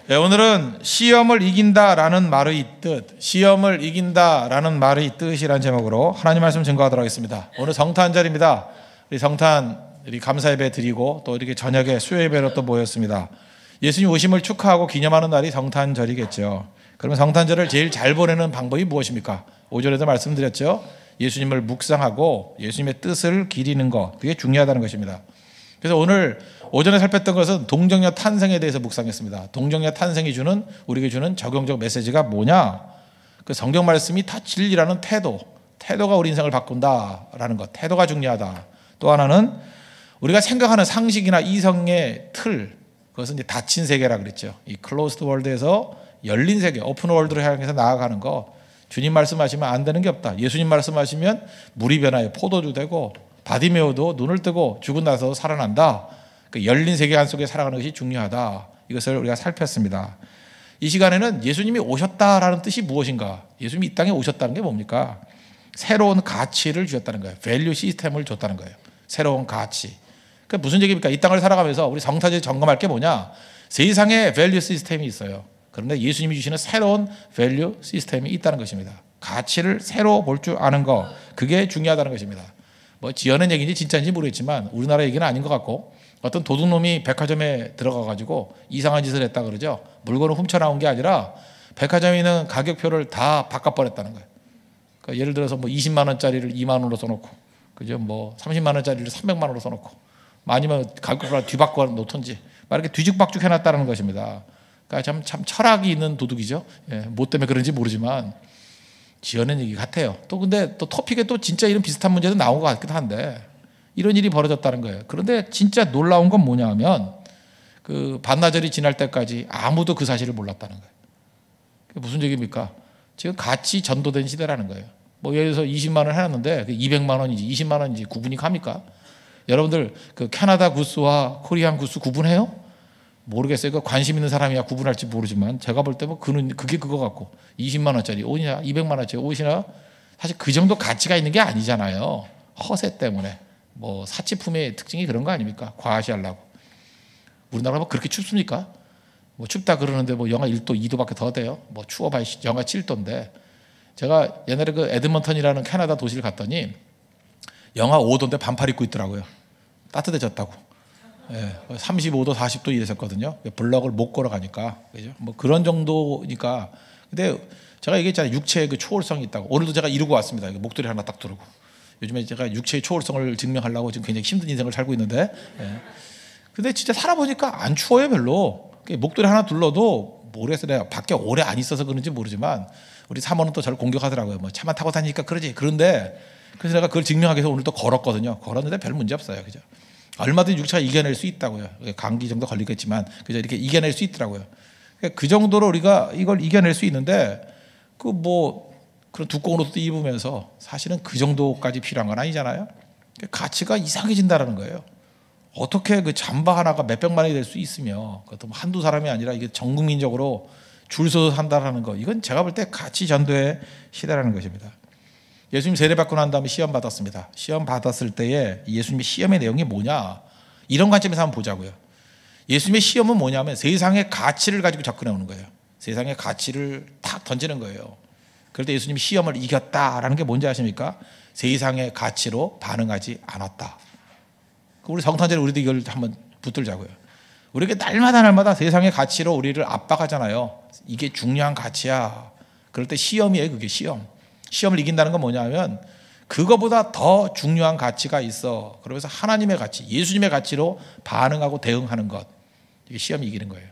네, 오늘은 시험을 이긴다라는 말의 뜻, 시험을 이긴다라는 말의 뜻이라는 제목으로 하나님 말씀 증거하도록 하겠습니다. 오늘 성탄절입니다. 우리 성탄 우리 감사 예배 드리고 또 이렇게 저녁에 수요 예배로 또 모였습니다. 예수님 오심을 축하하고 기념하는 날이 성탄절이겠죠. 그러면 성탄절을 제일 잘 보내는 방법이 무엇입니까? 오전에도 말씀드렸죠. 예수님을 묵상하고 예수님의 뜻을 기리는 것, 그게 중요하다는 것입니다. 그래서 오늘 오전에 살폈던 것은 동정녀 탄생에 대해서 묵상했습니다. 동정녀 탄생이 주는 우리에게 주는 적용적 메시지가 뭐냐? 그 성경 말씀이 다 진리라는 태도가 우리 인생을 바꾼다라는 것, 태도가 중요하다. 또 하나는 우리가 생각하는 상식이나 이성의 틀, 그것은 이제 닫힌 세계라 그랬죠. 이 클로스드 월드에서 열린 세계, 오픈 월드로 향해서 나아가는 거. 주님 말씀하시면 안 되는 게 없다. 예수님 말씀하시면 물이 변하여 포도주 되고 바디메오도 눈을 뜨고 죽은 나서 살아난다. 그 열린 세계관 속에 살아가는 것이 중요하다. 이것을 우리가 살폈습니다. 이 시간에는 예수님이 오셨다라는 뜻이 무엇인가? 예수님이 이 땅에 오셨다는 게 뭡니까? 새로운 가치를 주셨다는 거예요. 밸류 시스템을 줬다는 거예요. 새로운 가치. 그 무슨 얘기입니까? 이 땅을 살아가면서 우리 성탄절 점검할 게 뭐냐? 세상에 밸류 시스템이 있어요. 그런데 예수님이 주시는 새로운 밸류 시스템이 있다는 것입니다. 가치를 새로 볼 줄 아는 거, 그게 중요하다는 것입니다. 뭐 지어낸 얘기인지 진짜인지 모르겠지만 우리나라 얘기는 아닌 것 같고, 어떤 도둑놈이 백화점에 들어가가지고 이상한 짓을 했다 그러죠. 물건을 훔쳐나온 게 아니라 백화점에 있는 가격표를 다 바꿔버렸다는 거예요. 그러니까 예를 들어서 뭐 20만 원짜리를 2만 원으로 써놓고, 그죠? 뭐 30만 원짜리를 300만 원으로 써놓고, 아니면 가격표를 뒤바꿔 놓던지, 막 이렇게 뒤죽박죽 해놨다는 것입니다. 그러니까 참 철학이 있는 도둑이죠. 예, 뭐 때문에 그런지 모르지만 지어낸 얘기 같아요. 또 근데 또 토픽에 또 진짜 이런 비슷한 문제도 나온 것 같기도 한데, 이런 일이 벌어졌다는 거예요. 그런데 진짜 놀라운 건 뭐냐 하면, 그 반나절이 지날 때까지 아무도 그 사실을 몰랐다는 거예요. 그게 무슨 얘기입니까? 지금 같이 전도된 시대라는 거예요. 뭐 예를 들어서 20만 원을 해놨는데 200만 원인지 20만 원인지 구분이 갑니까? 여러분들 그 캐나다 구스와 코리안 구스 구분해요? 모르겠어요. 그 관심 있는 사람이야 구분할지 모르지만, 제가 볼 때 뭐 그게 그거 같고 20만 원짜리 옷이나 200만 원짜리 옷이나 사실 그 정도 가치가 있는 게 아니잖아요. 허세 때문에. 뭐 사치품의 특징이 그런 거 아닙니까? 과시하려고. 우리나라가 뭐 그렇게 춥습니까? 뭐 춥다 그러는데 뭐 영하 1도, 2도밖에 더 돼요. 뭐 추워봐야 영하 7도인데, 제가 옛날에 그 에드먼턴이라는 캐나다 도시를 갔더니 영하 5도인데 반팔 입고 있더라고요. 따뜻해졌다고. 예, 35도, 40도 이랬었거든요. 블럭을 못 걸어가니까. 그죠? 뭐 그런 정도니까. 근데 제가 얘기했잖아요. 육체의 그 초월성이 있다고. 오늘도 제가 이루고 왔습니다. 목도리 하나 딱 두르고. 요즘에 제가 육체의 초월성을 증명하려고 지금 굉장히 힘든 인생을 살고 있는데, 예. 근데 진짜 살아보니까 안 추워요, 별로. 목도리 하나 둘러도 모르겠어요. 내가 밖에 오래 안 있어서 그런지 모르지만, 우리 사모는 또 저를 공격하더라고요. 뭐 차만 타고 다니니까 그러지. 그런데 그래서 내가 그걸 증명하기 위해서 오늘 또 걸었거든요. 걸었는데 별 문제 없어요. 그죠? 얼마든지 육체가 이겨낼 수 있다고요. 감기 정도 걸리겠지만, 그죠? 이렇게 이겨낼 수 있더라고요. 그 정도로 우리가 이걸 이겨낼 수 있는데, 그 뭐 그런 두꺼운 옷도 입으면서 사실은 그 정도까지 필요한 건 아니잖아요. 가치가 이상해진다는 거예요. 어떻게 그 잠바 하나가 몇백만 원이 될 수 있으며, 그것도 한두 사람이 아니라 이게 전 국민적으로 줄 서서 산다라는 거, 이건 제가 볼 때 가치 전도의 시대라는 것입니다. 예수님 세례받고 난 다음에 시험 받았습니다. 시험 받았을 때에 예수님의 시험의 내용이 뭐냐, 이런 관점에서 한번 보자고요. 예수님의 시험은 뭐냐면 세상의 가치를 가지고 접근해 오는 거예요. 세상의 가치를 탁 던지는 거예요. 그럴 때 예수님이 시험을 이겼다라는 게 뭔지 아십니까? 세상의 가치로 반응하지 않았다. 우리 성탄절에 우리도 이걸 한번 붙들자고요. 우리가 날마다 세상의 가치로 우리를 압박하잖아요. 이게 중요한 가치야. 그럴 때 시험이에요. 그게 시험. 시험을 이긴다는 건 뭐냐면 그거보다 더 중요한 가치가 있어. 그러면서 하나님의 가치, 예수님의 가치로 반응하고 대응하는 것. 이게 시험이 이기는 거예요.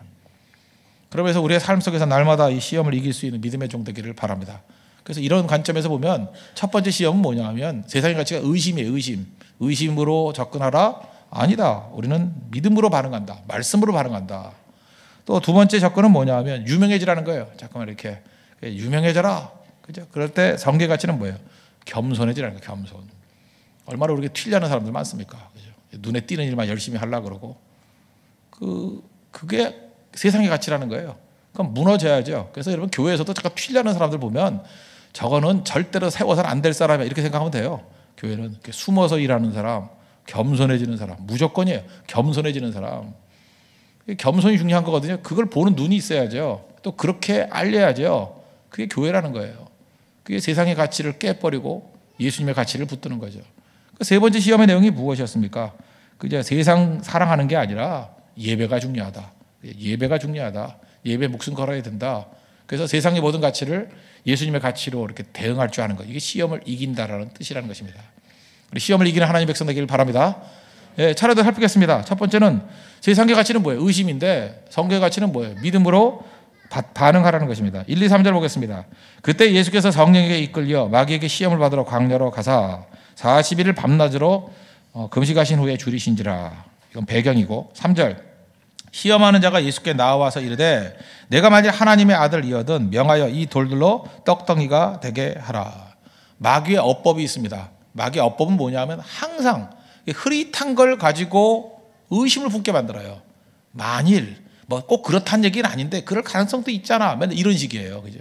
그러면서 우리의 삶 속에서 날마다 이 시험을 이길 수 있는 믿음의 종 되기를 바랍니다. 그래서 이런 관점에서 보면 첫 번째 시험은 뭐냐면 세상의 가치가 의심이에요. 의심으로 접근하라? 아니다. 우리는 믿음으로 반응한다. 말씀으로 반응한다. 또 두 번째 접근은 뭐냐면 유명해지라는 거예요. 잠깐만 이렇게 유명해져라. 그죠? 그럴 때 성계 가치는 뭐예요? 겸손해지라는 거예요. 겸손. 얼마나 우리가 튀려는 사람들 많습니까? 그죠? 눈에 띄는 일만 열심히 하려고 그러고. 그게 세상의 가치라는 거예요. 그럼 무너져야죠. 그래서 여러분 교회에서도 잠깐 튀려는 사람들 보면 저거는 절대로 세워서는 안 될 사람이야, 이렇게 생각하면 돼요. 교회는 이렇게 숨어서 일하는 사람, 겸손해지는 사람, 무조건이에요. 겸손해지는 사람. 겸손이 중요한 거거든요. 그걸 보는 눈이 있어야죠. 또 그렇게 알려야죠. 그게 교회라는 거예요. 그게 세상의 가치를 깨버리고 예수님의 가치를 붙드는 거죠. 세 번째 시험의 내용이 무엇이었습니까? 그저 세상 사랑하는 게 아니라 예배가 중요하다. 예배가 중요하다. 예배 목숨 걸어야 된다. 그래서 세상의 모든 가치를 예수님의 가치로 이렇게 대응할 줄 아는 것. 이게 시험을 이긴다라는 뜻이라는 것입니다. 우리 시험을 이기는 하나님의 백성 되기를 바랍니다. 차례대로 살피겠습니다. 첫 번째는 세상의 가치는 뭐예요? 의심인데 성경의 가치는 뭐예요? 믿음으로 반응하라는 것입니다. 1, 2, 3절 보겠습니다. 그때 예수께서 성령에게 이끌려 마귀에게 시험을 받으러 광야로 가사 40일을 밤낮으로 금식하신 후에 줄이신지라. 이건 배경이고 3절 시험하는 자가 예수께 나와서 이르되 내가 만일 하나님의 아들이거든 명하여 이 돌들로 떡덩이가 되게 하라. 마귀의 어법이 있습니다. 마귀의 어법은 뭐냐면 항상 흐릿한 걸 가지고 의심을 품게 만들어요. 만일 뭐 꼭 그렇다는 얘기는 아닌데 그럴 가능성도 있잖아. 맨날 이런 식이에요. 그죠?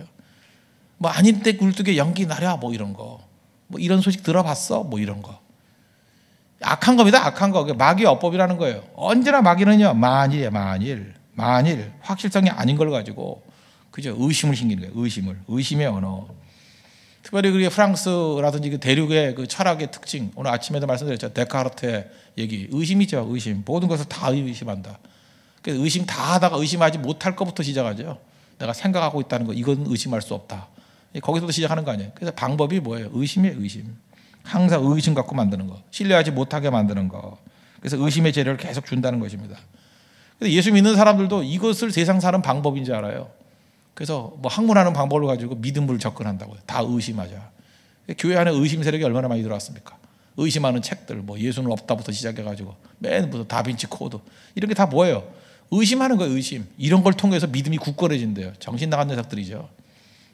뭐 아닌데 굴뚝에 연기 나랴 뭐 이런 거. 뭐 이런 소식 들어봤어? 뭐 이런 거. 악한 겁니다. 악한 거. 마귀의 어법이라는 거예요. 언제나 마귀는요. 만일 확실성이 아닌 걸 가지고 그죠? 의심을 심기는 거예요. 의심의 언어. 특별히 그게 프랑스라든지 그 대륙의 그 철학의 특징. 오늘 아침에도 말씀드렸죠. 데카르트의 얘기. 의심이죠. 의심. 모든 것을 다 의심한다. 그래서 의심 다 하다가 의심하지 못할 것부터 시작하죠. 내가 생각하고 있다는 거. 이건 의심할 수 없다. 거기서부터 시작하는 거 아니에요. 그래서 방법이 뭐예요? 의심이에요. 의심. 항상 의심 갖고 만드는 거. 신뢰하지 못하게 만드는 거. 그래서 의심의 재료를 계속 준다는 것입니다. 그래서 예수 믿는 사람들도 이것을 세상 사는 방법인 줄 알아요. 그래서 뭐 학문하는 방법을 가지고 믿음을 접근한다고요. 다 의심하자. 교회 안에 의심 세력이 얼마나 많이 들어왔습니까? 의심하는 책들, 뭐 예수는 없다부터 시작해가지고 맨부터 다빈치 코드 이런 게 다 뭐예요? 의심하는 거예요. 의심. 이런 걸 통해서 믿음이 굳건해진대요. 정신 나간 녀석들이죠.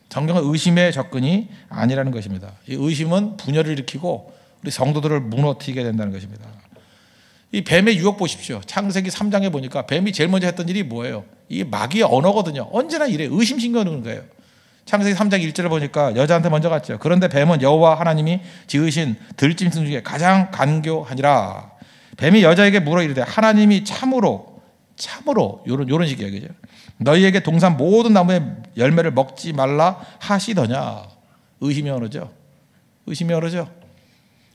성경은 의심의 접근이 아니라는 것입니다. 이 의심은 분열을 일으키고 우리 성도들을 무너뜨리게 된다는 것입니다. 이 뱀의 유혹 보십시오. 창세기 3장에 보니까 뱀이 제일 먼저 했던 일이 뭐예요? 이게 마귀의 언어거든요. 언제나 이래. 의심신경하는 거예요. 창세기 3장 1절을 보니까 여자한테 먼저 갔죠. 그런데 뱀은 여호와 하나님이 지으신 들짐승 중에 가장 간교하니라. 뱀이 여자에게 물어 이르되 하나님이 참으로 요런 식의 얘기죠. 너희에게 동산 모든 나무의 열매를 먹지 말라 하시더냐. 의심의 언어죠. 의심의 언어죠.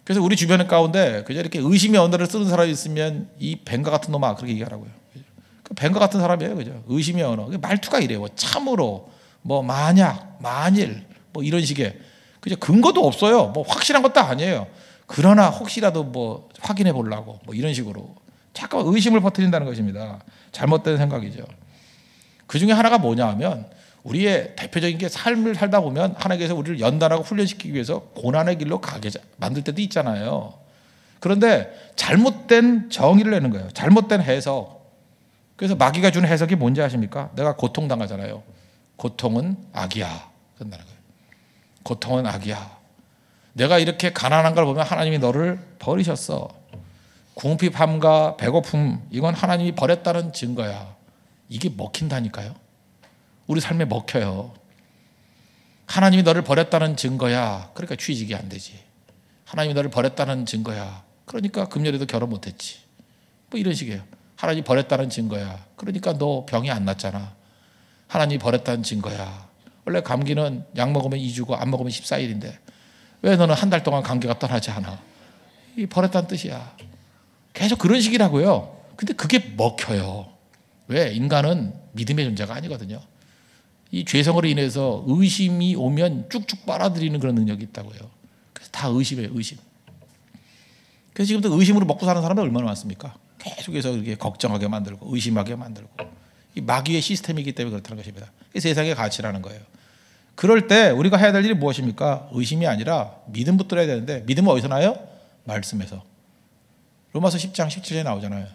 그래서 우리 주변 가운데 그저 이렇게 의심의 언어를 쓰는 사람이 있으면 이 뱀과 같은 놈아 그렇게 얘기하라고요. 뱀과 같은 사람이에요. 그죠? 의심의 언어. 말투가 이래요. 참으로, 뭐 만약, 만일, 뭐 이런 식의. 그죠? 근거도 없어요. 뭐 확실한 것도 아니에요. 그러나 혹시라도 뭐 확인해 보려고 뭐 이런 식으로 자꾸 의심을 퍼뜨린다는 것입니다. 잘못된 생각이죠. 그 중에 하나가 뭐냐 하면 우리의 대표적인 게 삶을 살다 보면 하나님께서 우리를 연단하고 훈련시키기 위해서 고난의 길로 가게 만들 때도 있잖아요. 그런데 잘못된 정의를 내는 거예요. 잘못된 해석. 그래서 마귀가 주는 해석이 뭔지 아십니까? 내가 고통당하잖아요. 고통은 악이야. 그런다는 거예요. 고통은 악이야. 내가 이렇게 가난한 걸 보면 하나님이 너를 버리셨어. 궁핍함과 배고픔 이건 하나님이 버렸다는 증거야. 이게 먹힌다니까요. 우리 삶에 먹혀요. 하나님이 너를 버렸다는 증거야. 그러니까 취직이 안 되지. 하나님이 너를 버렸다는 증거야. 그러니까 금년에도 결혼 못했지. 뭐 이런 식이에요. 하나님이 버렸다는 증거야. 그러니까 너 병이 안 났잖아. 하나님이 버렸다는 증거야. 원래 감기는 약 먹으면 2주고 안 먹으면 14일인데 왜 너는 한 달 동안 감기가 떠나지 않아? 이 버렸다는 뜻이야. 계속 그런 식이라고요. 근데 그게 먹혀요. 왜? 인간은 믿음의 존재가 아니거든요. 이 죄성으로 인해서 의심이 오면 쭉쭉 빨아들이는 그런 능력이 있다고요. 그래서 다 의심이에요. 의심. 그래서 지금도 의심으로 먹고 사는 사람이 얼마나 많습니까? 계속해서 이렇게 걱정하게 만들고 의심하게 만들고 이 마귀의 시스템이기 때문에 그렇다는 것입니다. 이 세상의 가치라는 거예요. 그럴 때 우리가 해야 될 일이 무엇입니까? 의심이 아니라 믿음 붙들어야 되는데 믿음은 어디서 나요? 말씀에서. 로마서 10장 17절에 나오잖아요.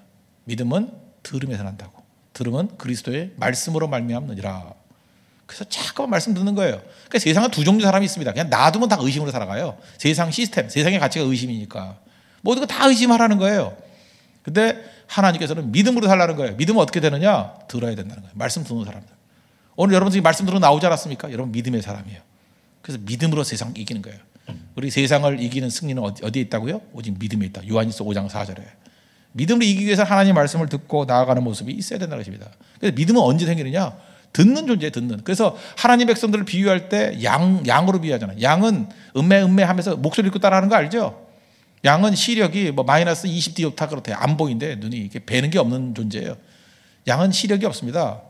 믿음은 들음에서 난다고. 들음은 그리스도의 말씀으로 말미암느니라. 그래서 자꾸만 말씀 듣는 거예요. 그러니까 세상은 두 종류 사람이 있습니다. 그냥 놔두면 다 의심으로 살아가요. 세상 시스템, 세상의 가치가 의심이니까. 모든 거 다 의심하라는 거예요. 근데 하나님께서는 믿음으로 살라는 거예요. 믿음은 어떻게 되느냐? 들어야 된다는 거예요. 말씀 듣는 사람들. 오늘 여러분들이 말씀 들어 나오지 않았습니까? 여러분 믿음의 사람이에요. 그래서 믿음으로 세상 이기는 거예요. 우리 세상을 이기는 승리는 어디에 있다고요? 오직 믿음에 있다. 요한일서 5장 4절에. 믿음을 이기기 위해서 하나님의 말씀을 듣고 나아가는 모습이 있어야 된다는 것입니다. 그래서 믿음은 언제 생기느냐? 듣는 존재에 듣는. 그래서 하나님 백성들을 비유할 때 양으로 비유하잖아요. 양은 음매 하면서 목소리 듣고 따라하는 거 알죠? 양은 시력이 뭐 마이너스 20디옵타 그렇대요. 안 보이는데 눈이 이렇게 배는 게 없는 존재예요. 양은 시력이 없습니다.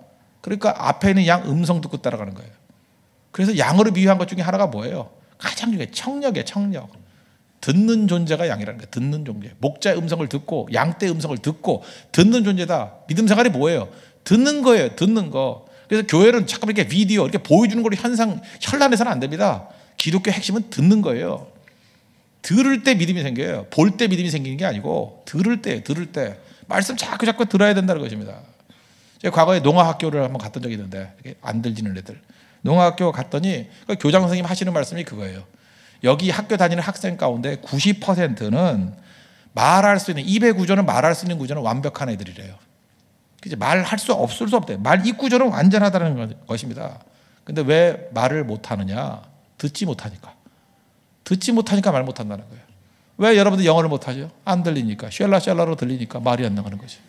그러니까 앞에 있는 양 음성 듣고 따라가는 거예요. 그래서 양으로 비유한 것 중에 하나가 뭐예요? 가장 중요해 청력이에요. 청력. 듣는 존재가 양이라는 거예요. 듣는 존재. 목자의 음성을 듣고 양떼의 음성을 듣고 듣는 존재다. 믿음 생활이 뭐예요? 듣는 거예요. 듣는 거. 그래서 교회는 자꾸 이렇게 비디오 이렇게 보여주는 걸로 현란해서는 안 됩니다. 기독교 핵심은 듣는 거예요. 들을 때 믿음이 생겨요. 볼 때 믿음이 생기는 게 아니고 들을 때 말씀 자꾸 들어야 된다는 것입니다. 제가 과거에 농아학교를 한번 갔던 적이 있는데 안 들리는 애들 농아학교 갔더니 교장 선생님 하시는 말씀이 그거예요. 여기 학교 다니는 학생 가운데 90%는 말할 수 있는 입의 구조는 말할 수 있는 구조는 완벽한 애들이래요. 이제 말할 수 없을 수 없대. 말 입 구조는 완전하다는 것입니다. 근데 왜 말을 못하느냐? 듣지 못하니까 말 못한다는 거예요. 왜 여러분들 영어를 못하죠? 안 들리니까. 쉘라로 들리니까 말이 안 나가는 거죠.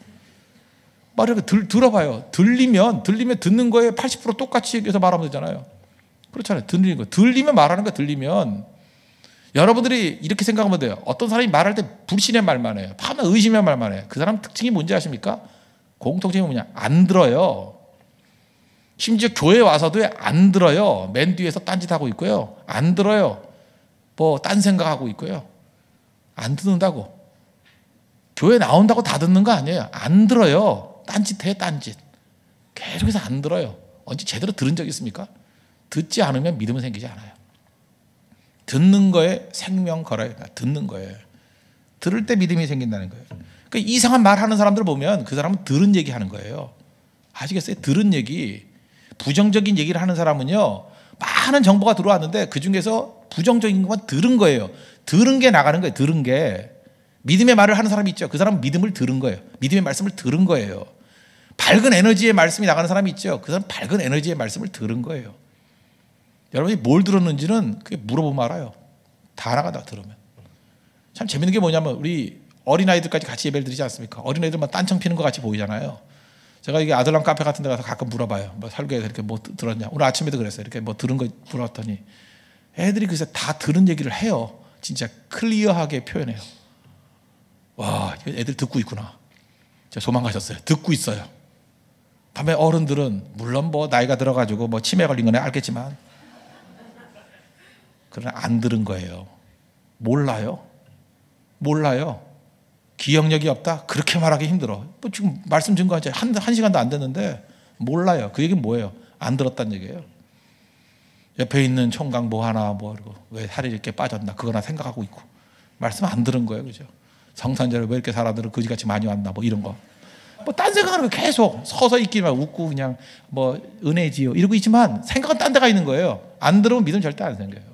말을 들어봐요. 들리면 듣는 거에 80% 똑같이 해서 말하면 되잖아요. 그렇잖아요. 들리는 거. 들리면 말하는 거 들리면 여러분들이 이렇게 생각하면 돼요. 어떤 사람이 말할 때 불신의 말만 해요. 파면 의심의 말만 해요. 그 사람 특징이 뭔지 아십니까? 공통점이 뭐냐? 안 들어요. 심지어 교회 와서도 안 들어요. 맨 뒤에서 딴짓하고 있고요. 안 들어요. 뭐 딴 생각하고 있고요. 안 듣는다고. 교회 나온다고 다 듣는 거 아니에요. 안 들어요. 딴짓해 딴짓. 계속해서 안 들어요. 언제 제대로 들은 적 있습니까? 듣지 않으면 믿음은 생기지 않아요. 듣는 거에 생명 걸어요. 듣는 거예요. 들을 때 믿음이 생긴다는 거예요. 그러니까 이상한 말 하는 사람들 보면 그 사람은 들은 얘기 하는 거예요. 아시겠어요? 들은 얘기. 부정적인 얘기를 하는 사람은요, 많은 정보가 들어왔는데 그 중에서 부정적인 것만 들은 거예요. 들은 게 나가는 거예요. 들은 게. 믿음의 말을 하는 사람이 있죠. 그 사람은 믿음을 들은 거예요. 믿음의 말씀을 들은 거예요. 밝은 에너지의 말씀이 나가는 사람이 있죠. 그 사람은 밝은 에너지의 말씀을 들은 거예요. 여러분이 뭘 들었는지는 그게 물어보면 알아요. 다 나가다 들으면. 참 재밌는 게 뭐냐면 우리 어린아이들까지 같이 예배를 드리지 않습니까? 어린아이들만 딴청 피는 것 같이 보이잖아요. 제가 이게 아들랑 카페 같은 데 가서 가끔 물어봐요. 뭐 설교에서 이렇게 뭐 들었냐. 오늘 아침에도 그랬어요. 이렇게 뭐 들은 거 물었더니 애들이 글쎄 다 들은 얘기를 해요. 진짜 클리어하게 표현해요. 와, 애들 듣고 있구나. 제가 소망가셨어요. 듣고 있어요. 밤에 어른들은 물론 뭐 나이가 들어가지고 뭐 치매 걸린 거는 알겠지만 그러나 안 들은 거예요. 몰라요. 기억력이 없다? 그렇게 말하기 힘들어. 뭐 지금 말씀 증거한 지 한 시간도 안 됐는데 몰라요. 그 얘기는 뭐예요? 안 들었다는 얘기예요. 옆에 있는 총각 뭐 하나 뭐 그리고 왜 살이 이렇게 빠졌나 그거나 생각하고 있고 말씀 안 들은 거예요. 그죠? 성탄절에 왜 이렇게 사람들은 거지같이 많이 왔나 뭐 이런 거. 뭐 딴 생각하는 거 계속 서서 있기만 웃고 그냥 뭐 은혜지요 이러고 있지만 생각은 딴 데가 있는 거예요. 안 들으면 믿음 절대 안 생겨요.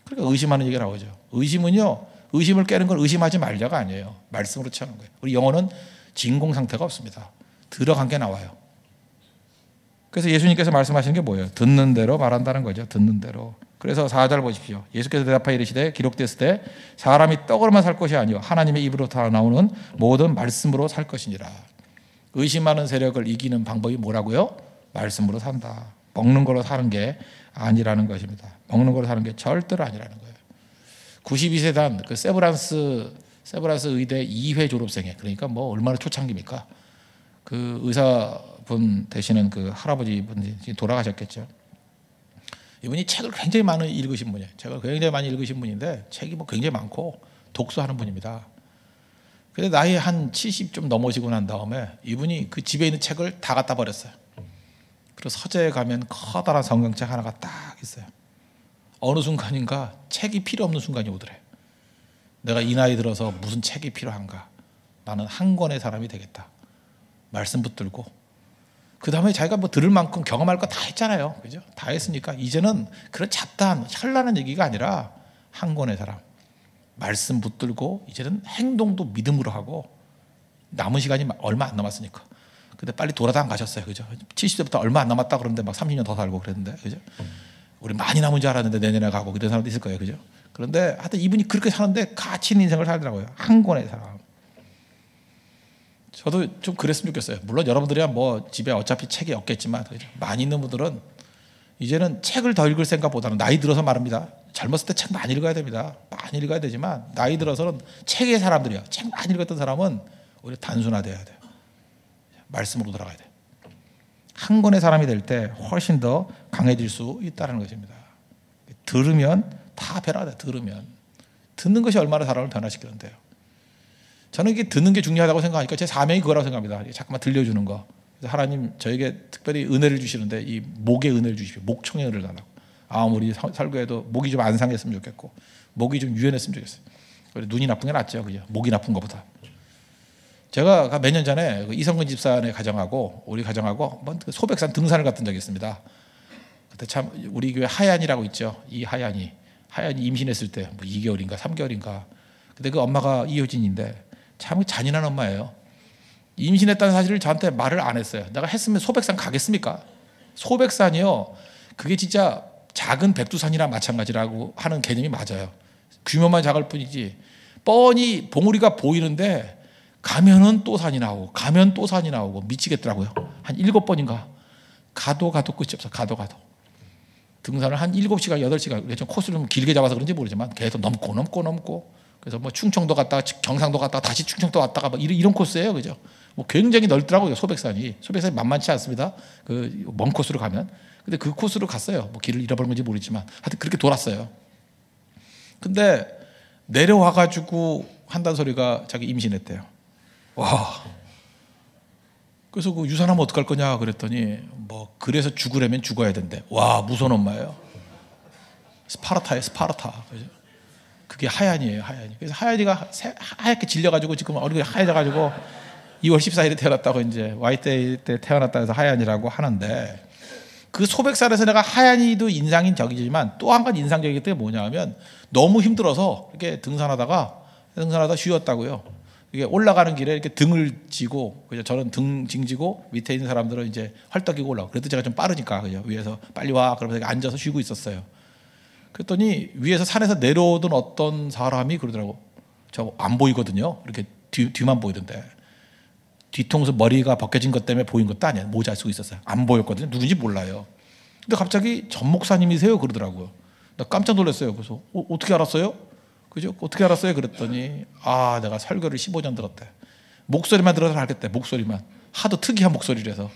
그러니까 의심하는 얘기가 나오죠. 의심은요. 의심을 깨는 건 의심하지 말자가 아니에요. 말씀으로 채우는 거예요. 우리 영어는 진공 상태가 없습니다. 들어간 게 나와요. 그래서 예수님께서 말씀하시는 게 뭐예요? 듣는 대로 말한다는 거죠. 듣는 대로. 그래서 4절 보십시오. 예수께서 대답하여 이르시되 기록되었을 때 사람이 떡으로만 살 것이 아니요 하나님의 입으로부터 나오는 모든 말씀으로 살 것이니라. 의심하는 세력을 이기는 방법이 뭐라고요? 말씀으로 산다. 먹는 거로 사는 게 아니라는 것입니다. 먹는 거로 사는 게 절대로 아니라는 거예요. 92세단 그 세브란스 의대 2회 졸업생에 그러니까 뭐 얼마나 초창기입니까? 그 의사분 되시는 그 할아버지 분이 돌아가셨겠죠. 이분이 책을 굉장히 많이 읽으신 분이에요. 책을 굉장히 많이 읽으신 분인데 책이 뭐 굉장히 많고 독서하는 분입니다. 근데 나이 한 70 좀 넘어지고 난 다음에 이분이 그 집에 있는 책을 다 갖다 버렸어요. 그래서 서재에 가면 커다란 성경책 하나가 딱 있어요. 어느 순간인가 책이 필요 없는 순간이 오더래. 내가 이 나이 들어서 무슨 책이 필요한가? 나는 한 권의 사람이 되겠다. 말씀 붙들고 그 다음에 자기가 뭐 들을 만큼 경험할 거 다 했잖아요. 그죠? 다 했으니까 이제는 그런 잡다한 현란한 얘기가 아니라 한 권의 사람. 말씀 붙들고 이제는 행동도 믿음으로 하고 남은 시간이 얼마 안 남았으니까. 근데 빨리 돌아다니 가셨어요. 그죠? 70세부터 얼마 안 남았다 그러는데 막 30년 더 살고 그랬는데. 그죠? 우리 많이 남은 줄 알았는데 내년에 가고 그런 사람도 있을 거예요. 그죠? 그런데 하여튼 이분이 그렇게 사는데 가치 있는 인생을 살더라고요. 한 권의 사람. 저도 좀 그랬으면 좋겠어요. 물론 여러분들이야 뭐 집에 어차피 책이 없겠지만 많이 있는 분들은 이제는 책을 더 읽을 생각보다는, 나이 들어서 말합니다. 젊었을 때 책 많이 읽어야 됩니다. 많이 읽어야 되지만 나이 들어서는 책의 사람들이야. 책 많이 읽었던 사람은 오히려 단순화돼야 돼요. 말씀으로 돌아가야 돼요. 한 권의 사람이 될 때 훨씬 더 강해질 수 있다는 것입니다. 들으면 다 변화돼. 들으면 듣는 것이 얼마나 사람을 변화시키는데요. 저는 이게 듣는 게 중요하다고 생각하니까 제 사명이 그거라고 생각합니다. 잠깐만 들려주는 거. 그래서 하나님 저에게 특별히 은혜를 주시는데 이 목의 은혜를 주십시오. 목청의 은혜를 달라고. 아무리 설교해도 목이 좀 안 상했으면 좋겠고 목이 좀 유연했으면 좋겠어요. 눈이 나쁜 게 낫죠. 그죠? 목이 나쁜 것보다. 제가 몇 년 전에 이성근 집사의 가정하고 우리 가정하고 소백산 등산을 갔던 적이 있습니다. 그때 참 우리 교회 하얀이라고 있죠. 이 하얀이 임신했을 때 뭐 2개월인가 3개월인가. 근데 그 엄마가 이효진인데 참 잔인한 엄마예요. 임신했다는 사실을 저한테 말을 안 했어요. 내가 했으면 소백산 가겠습니까? 소백산이요. 그게 진짜 작은 백두산이랑 마찬가지라고 하는 개념이 맞아요. 규모만 작을 뿐이지 뻔히 봉우리가 보이는데 가면은 또 산이 나오고 가면 또 산이 나오고 미치겠더라고요. 한 7번인가 가도 끝이 없어. 가도 등산을 한 7시간 8시간 좀 코스를 좀 길게 잡아서 그런지 모르지만 계속 넘고 그래서 뭐 충청도 갔다가 경상도 갔다가 다시 충청도 왔다가 뭐 이런 코스예요. 그죠? 뭐 굉장히 넓더라고요. 소백산이 만만치 않습니다. 그 먼 코스로 가면. 근데 그 코스로 갔어요. 뭐 길을 잃어버린 건지 모르지만 하여튼 그렇게 돌았어요. 근데 내려와가지고 한다는 소리가 자기 임신했대요. 와. 그래서 그 유산하면 어떡할 거냐 그랬더니 뭐 그래서 죽으려면 죽어야 된대. 와, 무서운 엄마예요. 스파르타. 그게 하얀이에요. 그래서 하얀이가 하얗게 질려가지고 지금 얼굴이 하얘져가지고 2월 14일에 태어났다고 이제 Y데이 때 태어났다 해서 하얀이라고 하는데 그 소백산에서 내가 하얀이도 인상인 적이지만 또 한 가지 인상적이기 때문에 뭐냐면 너무 힘들어서 이렇게 등산하다가 쉬었다고요. 이게 올라가는 길에 이렇게 등을 지고, 그죠? 저는 등 징지고 밑에 있는 사람들은 이제 헐떡이고 올라가. 그래도 제가 좀 빠르니까, 그죠? 위에서 빨리 와. 그러면서 앉아서 쉬고 있었어요. 그랬더니 위에서 산에서 내려오던 어떤 사람이 그러더라고. 저 안 보이거든요. 이렇게 뒤만 보이던데. 뒤통수 머리가 벗겨진 것 때문에 보인 것도 아니에요. 모자 쓰고 있었어요. 안 보였거든요. 누군지 몰라요. 근데 갑자기 전 목사님이세요. 그러더라고요. 나 깜짝 놀랐어요. 그래서 어떻게 알았어요? 그죠? 어떻게 알았어요? 그랬더니 내가 설교를 15년 들었대. 목소리만 들어서 알겠대. 목소리만. 하도 특이한 목소리라서.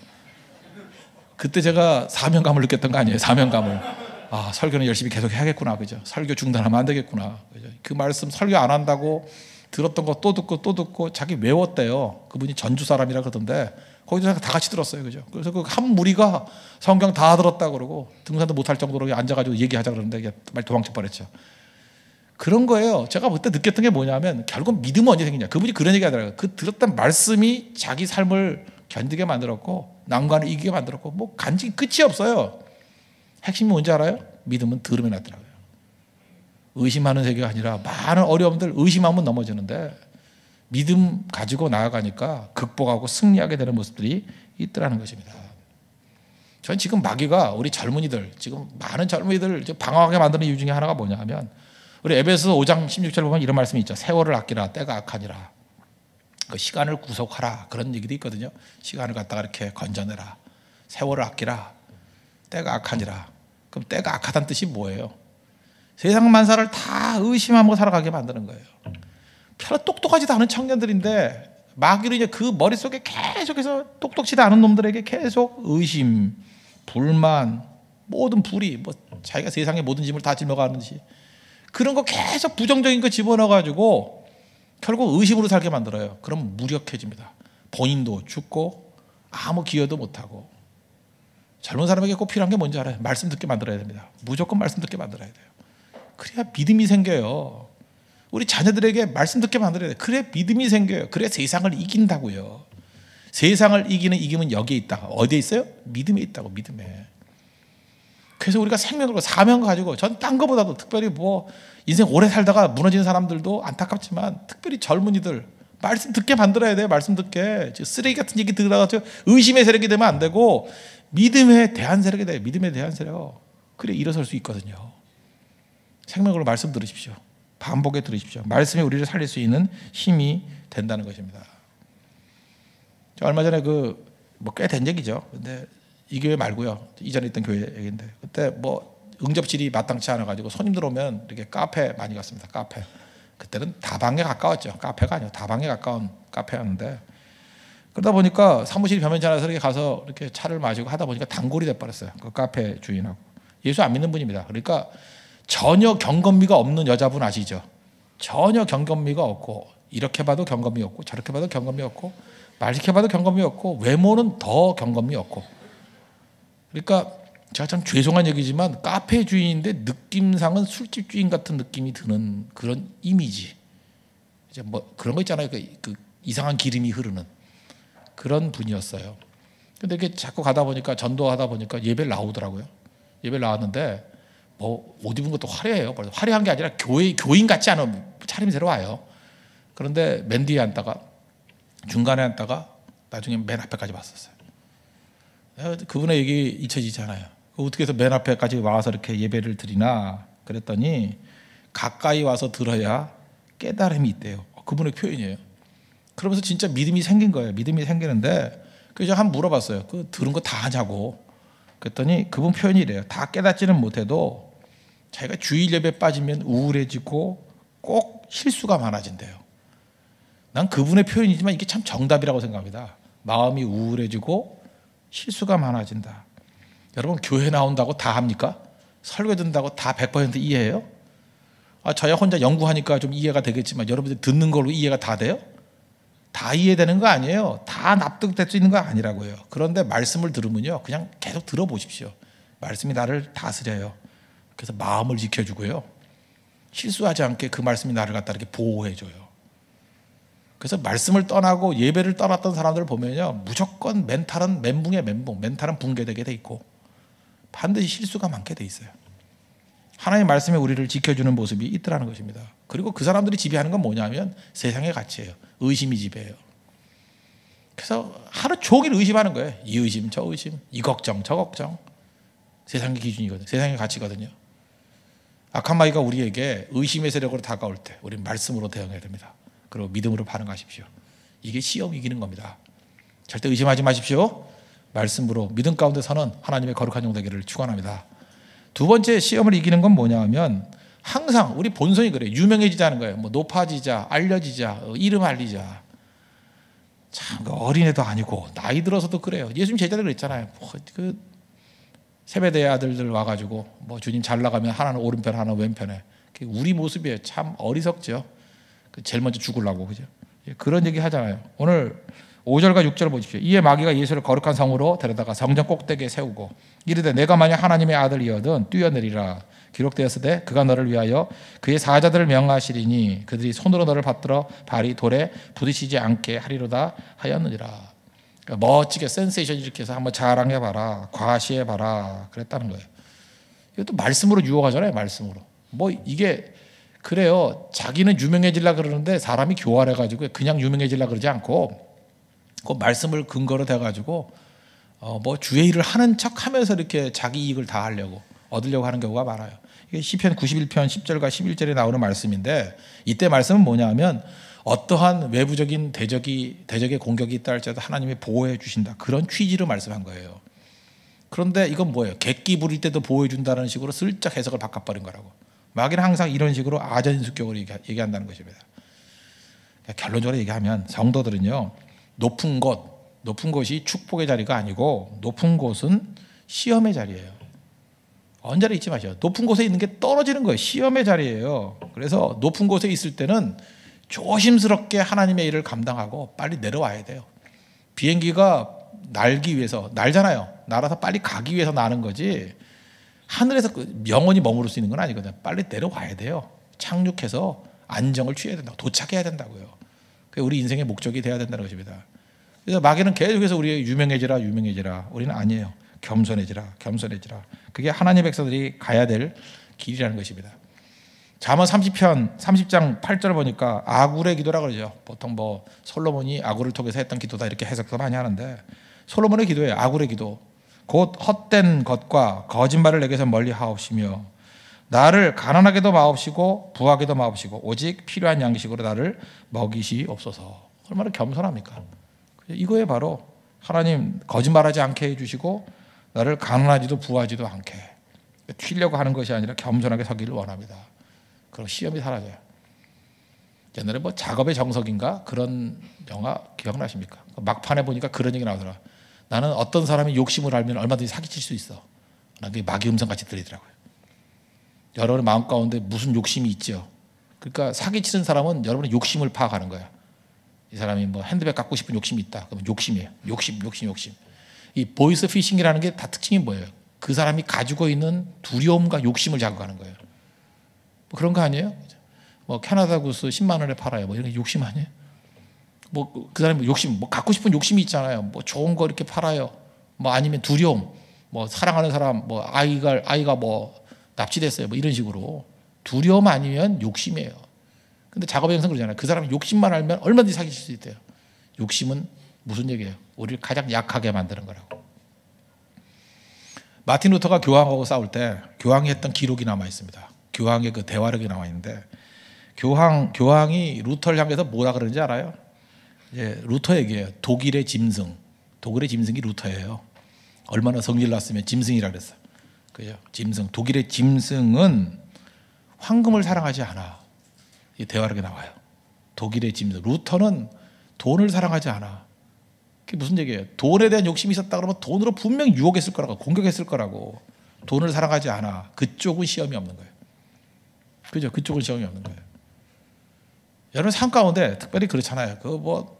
그때 제가 사명감을 느꼈던 거 아니에요. 사명감을. 설교는 열심히 계속 해야겠구나. 그죠? 설교 중단하면 안 되겠구나. 그죠? 그 말씀 설교 안 한다고 들었던 거 또 듣고 자기 외웠대요. 그분이 전주 사람이라 그러던데 거기서 다 같이 들었어요. 그죠? 그래서 그 한 무리가 성경 다 들었다 그러고 등산도 못할 정도로 앉아가지고 얘기하자 그러는데 말 도망쳐 버렸죠. 그런 거예요. 제가 그때 느꼈던 게 뭐냐면 결국 믿음은 언제 생기냐. 그분이 그런 얘기 하더라고요. 그 들었던 말씀이 자기 삶을 견디게 만들었고 난관을 이기게 만들었고 뭐 간증이 끝이 없어요. 핵심이 뭔지 알아요? 믿음은 들으면 낫더라고요. 의심하는 세계가 아니라 많은 어려움들 의심하면 넘어지는데 믿음 가지고 나아가니까 극복하고 승리하게 되는 모습들이 있더라는 것입니다. 전 지금 마귀가 우리 젊은이들, 지금 많은 젊은이들 방황하게 만드는 이유 중에 하나가 뭐냐 하면 우리 에베소 5장 16절 보면 이런 말씀이 있죠. 세월을 아끼라 때가 악하니라. 그 시간을 구속하라 그런 얘기도 있거든요. 시간을 갖다가 이렇게 건져내라. 세월을 아끼라 때가 악하니라. 그럼 때가 악하다는 뜻이 뭐예요? 세상 만사를 다 의심하고 살아가게 만드는 거예요. 별로 똑똑하지도 않은 청년들인데 마귀로 이제 그 머릿속에 계속해서 똑똑치도 않은 놈들에게 계속 의심, 불만, 모든 불의, 뭐 자기가 세상의 모든 짐을 다 짊어가는지 그런 거 계속 부정적인 거 집어넣어가지고 결국 의심으로 살게 만들어요. 그럼 무력해집니다. 본인도 죽고 아무 기여도 못하고. 젊은 사람에게 꼭 필요한 게 뭔지 알아요? 말씀 듣게 만들어야 됩니다. 무조건 말씀 듣게 만들어야 돼요. 그래야 믿음이 생겨요. 우리 자녀들에게 말씀 듣게 만들어야 돼요. 그래 믿음이 생겨요. 그래 세상을 이긴다고요. 세상을 이기는 이김은 여기에 있다. 어디에 있어요? 믿음에 있다고. 믿음에. 그래서 우리가 생명을 사명 가지고 전 딴 거보다도 특별히 뭐 인생 오래 살다가 무너지는 사람들도 안타깝지만 특별히 젊은이들 말씀 듣게 만들어야 돼요. 말씀 듣게. 쓰레기 같은 얘기 들어가서 의심의 세력이 되면 안 되고 믿음에 대한 세력이 돼요. 믿음에 대한 세력. 그래 일어설 수 있거든요. 생명으로 말씀 들으십시오. 반복해 들으십시오. 말씀이 우리를 살릴 수 있는 힘이 된다는 것입니다. 얼마 전에 뭐 꽤 된 얘기죠. 근데 이 교회 말고요. 이전에 있던 교회 얘기인데 그때 뭐 응접실이 마땅치 않아 가지고 손님들 오면 이렇게 카페 많이 갔습니다. 카페. 그때는 다방에 가까웠죠. 카페가 아니고 다방에 가까운 카페였는데 그러다 보니까 사무실이 변변찮아서 이렇게 가서 이렇게 차를 마시고 하다 보니까 단골이 돼버렸어요. 그 카페 주인하고. 예수 안 믿는 분입니다. 그러니까 전혀 경건미가 없는 여자분 아시죠? 전혀 경건미가 없고 이렇게 봐도 경건미 없고 저렇게 봐도 경건미 없고 말 시켜 봐도 경건미 없고 외모는 더 경건미 없고. 그러니까 제가 참 죄송한 얘기지만 카페 주인인데 느낌상은 술집 주인 같은 느낌이 드는 그런 이미지. 이제 뭐 그런 거 있잖아요. 그 이상한 기름이 흐르는 그런 분이었어요. 근데 이렇게 자꾸 가다 보니까 전도하다 보니까 예배를 나오더라고요. 예배를 나왔는데 뭐 옷 입은 것도 화려해요. 화려한 게 아니라 교인 같지 않은 차림새로 와요. 그런데 맨 뒤에 앉다가 중간에 앉다가 나중에 맨 앞에까지 왔었어요. 그분의 얘기 잊혀지잖아요. 어떻게 해서 맨 앞에까지 와서 이렇게 예배를 드리나 그랬더니 가까이 와서 들어야 깨달음이 있대요. 그분의 표현이에요. 그러면서 진짜 믿음이 생긴 거예요. 믿음이 생기는데 그래서 한번 물어봤어요. 들은 거 다 하냐고. 그랬더니 그분 표현이 이래요. 다 깨닫지는 못해도 자기가 주일 예배 빠지면 우울해지고 꼭 실수가 많아진대요. 난 그분의 표현이지만 이게 참 정답이라고 생각합니다. 마음이 우울해지고 실수가 많아진다. 여러분 교회 나온다고 다 합니까? 설교 듣는다고 다 100% 이해해요? 저야 혼자 연구하니까 좀 이해가 되겠지만 여러분들 듣는 걸로 이해가 다 돼요? 다 이해되는 거 아니에요. 다 납득될 수 있는 거 아니라고요. 그런데 말씀을 들으면요 그냥 계속 들어보십시오. 말씀이 나를 다스려요. 그래서 마음을 지켜주고요 실수하지 않게 그 말씀이 나를 갖다 이렇게 보호해줘요. 그래서 말씀을 떠나고 예배를 떠났던 사람들을 보면요 무조건 멘탈은 멘붕에 멘붕, 멘탈은 붕괴되게 돼 있고 반드시 실수가 많게 돼 있어요. 하나님의 말씀이 우리를 지켜주는 모습이 있더라는 것입니다. 그리고 그 사람들이 지배하는 건 뭐냐면 세상의 가치예요. 의심이 지배해요. 그래서 하루 종일 의심하는 거예요. 이 의심 저 의심, 이 걱정 저 걱정. 세상의 기준이거든요. 세상의 가치거든요. 악한 마귀가 우리에게 의심의 세력으로 다가올 때 우리는 말씀으로 대응해야 됩니다. 그리고 믿음으로 반응하십시오. 이게 시험 이기는 겁니다. 절대 의심하지 마십시오. 말씀으로 믿음 가운데 서는 하나님의 거룩한 종 되기를 축원합니다. 두 번째 시험을 이기는 건 뭐냐 하면 항상 우리 본성이 그래요. 유명해지자는 거예요. 뭐 높아지자, 알려지자, 이름 알리자. 참 어린애도 아니고 나이 들어서도 그래요. 예수님 제자들 그랬잖아요. 그 세베대의 아들들 와가지고 뭐 주님 잘 나가면 하나는 오른편 하나는 왼편에. 우리 모습이에요. 참 어리석죠. 제일 먼저 죽으려고 그죠? 그런 얘기 하잖아요. 오늘 5절과 6절 보십시오. 이에 마귀가 예수를 거룩한 성으로 데려다가 성전 꼭대기에 세우고 이르되 내가 만약 하나님의 아들이거든 뛰어내리라. 기록되었을 때 그가 너를 위하여 그의 사자들을 명하시리니 그들이 손으로 너를 받들어 발이 돌에 부딪히지 않게 하리로다 하였느니라. 그러니까 멋지게 센세이션 이렇게 해서 한번 자랑해봐라. 과시해봐라. 그랬다는 거예요. 이것도 말씀으로 유혹하잖아요. 말씀으로. 뭐 이게 그래요. 자기는 유명해지려고 그러는데 사람이 교활해가지고 그냥 유명해지려고 그러지 않고 그 말씀을 근거로 대가지고 뭐 주의 일을 하는 척하면서 이렇게 자기 이익을 다 하려고 얻으려고 하는 경우가 많아요. 이게 시편 91편 10절과 11절에 나오는 말씀인데 이때 말씀은 뭐냐면 어떠한 외부적인 대적의 공격이 있다 할지라도 하나님이 보호해 주신다. 그런 취지로 말씀한 거예요. 그런데 이건 뭐예요? 객기 부릴 때도 보호해 준다는 식으로 슬쩍 해석을 바꿔버린 거라고. 마귀는 항상 이런 식으로 아전인수격으로 얘기한다는 것입니다. 결론적으로 얘기하면 성도들은요 높은 곳이 축복의 자리가 아니고 높은 곳은 시험의 자리예요. 언제나 잊지 마세요. 높은 곳에 있는 게 떨어지는 거예요. 시험의 자리예요. 그래서 높은 곳에 있을 때는 조심스럽게 하나님의 일을 감당하고 빨리 내려와야 돼요. 비행기가 날기 위해서 날잖아요. 날아서 빨리 가기 위해서 나는 거지 하늘에서 영원히 머무를 수 있는 건 아니거든요. 빨리 내려와야 돼요. 착륙해서 안정을 취해야 된다고. 도착해야 된다고요. 그게 우리 인생의 목적이 돼야 된다는 것입니다. 그래서 마귀는 계속해서 우리 유명해지라. 우리는 아니에요. 겸손해지라. 그게 하나님의 백성들이 가야 될 길이라는 것입니다. 잠언 30장 8절을 보니까 아굴의 기도라 그러죠. 보통 뭐 솔로몬이 아굴을 통해서 했던 기도다 이렇게 해석도 많이 하는데 솔로몬의 기도예요. 아굴의 기도. 곧 헛된 것과 거짓말을 내게서 멀리 하옵시며 나를 가난하게도 마옵시고 부하게도 마옵시고 오직 필요한 양식으로 나를 먹이시옵소서. 얼마나 겸손합니까? 이거에 바로 하나님 거짓말하지 않게 해주시고 나를 가난하지도 부하지도 않게 튀려고 하는 것이 아니라 겸손하게 서기를 원합니다. 그럼 시험이 사라져요. 옛날에 뭐 작업의 정석인가 그런 영화 기억나십니까? 막판에 보니까 그런 얘기 나오더라. 나는 어떤 사람이 욕심을 알면 얼마든지 사기칠 수 있어. 그게 마귀 음성같이 들리더라고요. 여러분의 마음 가운데 무슨 욕심이 있죠. 그러니까 사기치는 사람은 여러분의 욕심을 파악하는 거야. 이 사람이 뭐 핸드백 갖고 싶은 욕심이 있다. 그러면 욕심이에요. 욕심. 이 보이스 피싱이라는 게 다 특징이 뭐예요? 그 사람이 가지고 있는 두려움과 욕심을 자극하는 거예요. 뭐 그런 거 아니에요? 뭐 캐나다 구스 10만 원에 팔아요. 뭐 이런 게 욕심 아니에요? 뭐 그 사람이 욕심, 뭐 갖고 싶은 욕심이 있잖아요. 뭐 좋은 거 이렇게 팔아요. 뭐 아니면 두려움, 뭐 사랑하는 사람, 뭐 아이가 뭐 납치됐어요. 뭐 이런 식으로 두려움 아니면 욕심이에요. 근데 작업의 형성 그러잖아요. 그 사람이 욕심만 알면 얼마든지 사기칠 수 있대요. 욕심은 무슨 얘기예요? 우리를 가장 약하게 만드는 거라고. 마틴 루터가 교황하고 싸울 때 교황이 했던 기록이 남아 있습니다. 교황의 그 대화록이 나와 있는데 교황이 루터를 향해서 뭐라 그러는지 알아요? 루터 얘기예요. 독일의 짐승. 독일의 짐승이 루터예요. 얼마나 성질 났으면 짐승이라 그랬어요. 그죠? 짐승. 독일의 짐승은 황금을 사랑하지 않아. 이 대화록에 나와요. 독일의 짐승. 루터는 돈을 사랑하지 않아. 그게 무슨 얘기예요? 돈에 대한 욕심이 있었다 그러면 돈으로 분명히 유혹했을 거라고, 공격했을 거라고. 돈을 사랑하지 않아. 그쪽은 시험이 없는 거예요. 그죠? 그쪽은 시험이 없는 거예요. 여러분 삶 가운데 특별히 그렇잖아요. 그 뭐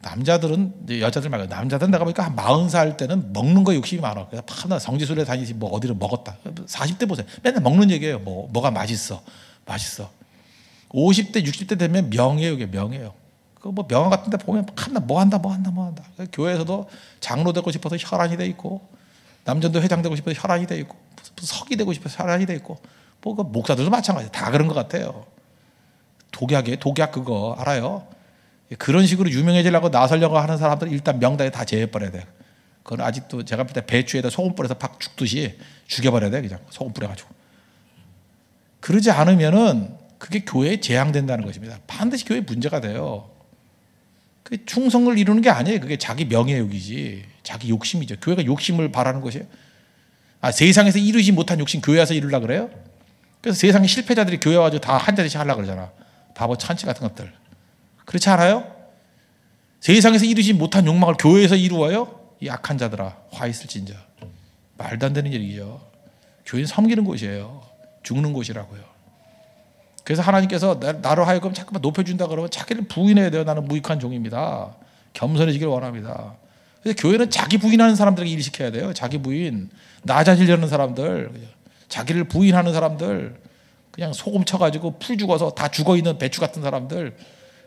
남자들은 여자들 말고 남자들은 내가 보니까 한 40살 때는 먹는 거 욕심이 많아. 그래서 파나 성지순례 다니지 뭐 어디를 먹었다. 40대 보세요. 맨날 먹는 얘기예요. 뭐가 맛있어. 50대 60대 되면 명예예요. 이게 명예예요. 그 뭐 명화 같은 데 보면 뭐 한다. 교회에서도 장로 되고 싶어서 혈안이 돼 있고 남전도 회장 되고 싶어서 혈안이 돼 있고 석이 되고 싶어서 혈안이 돼 있고 뭐 그 목사들도 마찬가지예요. 다 그런 것 같아요. 독약 그거 알아요? 그런 식으로 유명해지려고 나서려고 하는 사람들은 일단 명단에 다 제해버려야 돼. 그건 아직도 제가 볼 때 배추에다 소금 뿌려서 팍 죽듯이 죽여버려야 돼. 그냥 소금 뿌려가지고. 그러지 않으면은 그게 교회에 재앙된다는 것입니다. 반드시 교회에 문제가 돼요. 그게 충성을 이루는 게 아니에요. 그게 자기 명예욕이지. 자기 욕심이죠. 교회가 욕심을 바라는 것이에요. 세상에서 이루지 못한 욕심 교회 와서 이루려고 그래요? 그래서 세상의 실패자들이 교회 와서 다 한 자리씩 하려고 그러잖아. 바보 찬치 같은 것들. 그렇지 않아요? 세상에서 이루지 못한 욕망을 교회에서 이루어요? 이 악한 자들아, 화 있을진저. 말도 안 되는 일이죠. 교회는 섬기는 곳이에요. 죽는 곳이라고요. 그래서 하나님께서 나로 하여금 자꾸만 높여준다 그러면 자기를 부인해야 돼요. 나는 무익한 종입니다. 겸손해지길 원합니다. 그래서 교회는 자기 부인하는 사람들에게 일 시켜야 돼요. 자기 부인, 낮아지려는 사람들, 자기를 부인하는 사람들, 그냥 소금 쳐가지고 풀 죽어서 다 죽어있는 배추 같은 사람들,